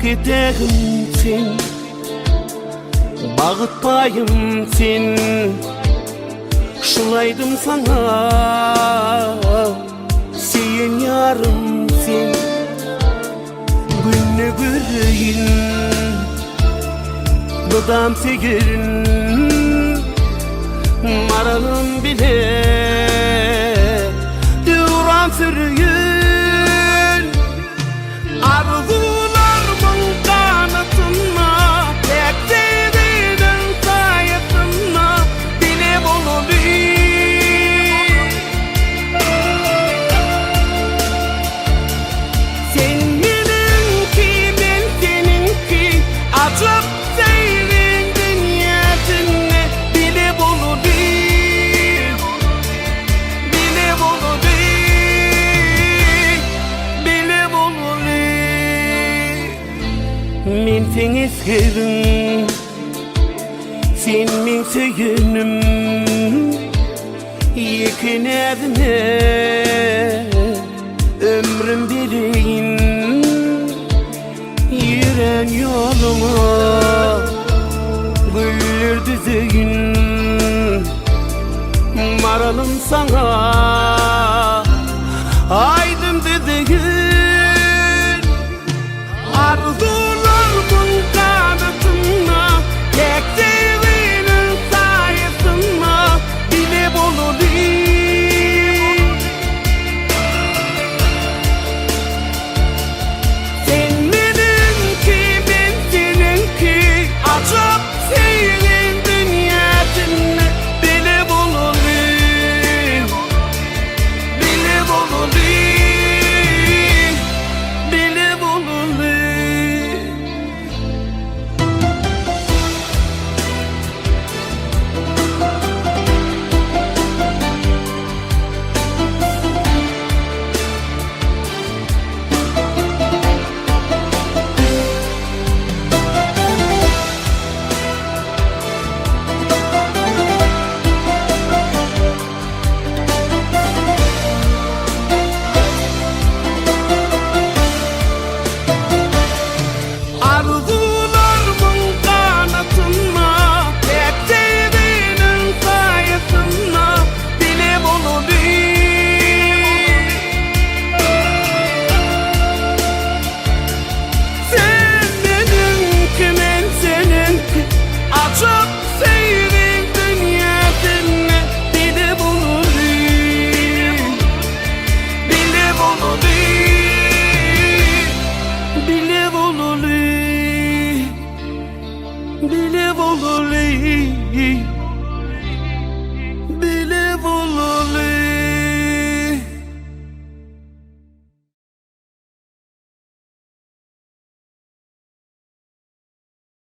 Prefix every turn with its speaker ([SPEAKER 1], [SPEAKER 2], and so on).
[SPEAKER 1] Gidegim sen, bağıtpayım sen. Şulaydım sana, sen yarım sen. Günü göreyim, dudam segirin, maralım bile duran sürüyün. Arzularımın kanatına, tek sevdiğinin sayesinde bile bulabilir. Sen benimki, ben seninki, açıp sevdiğin dünyasını bile bulabilir. Bile bulabilir, bile bulabilir. Men seni sevdim, sen men söyünüm. Yekin edine ömrüm bereyim. Yürən yoluma güller düzeyim. Maralım sana,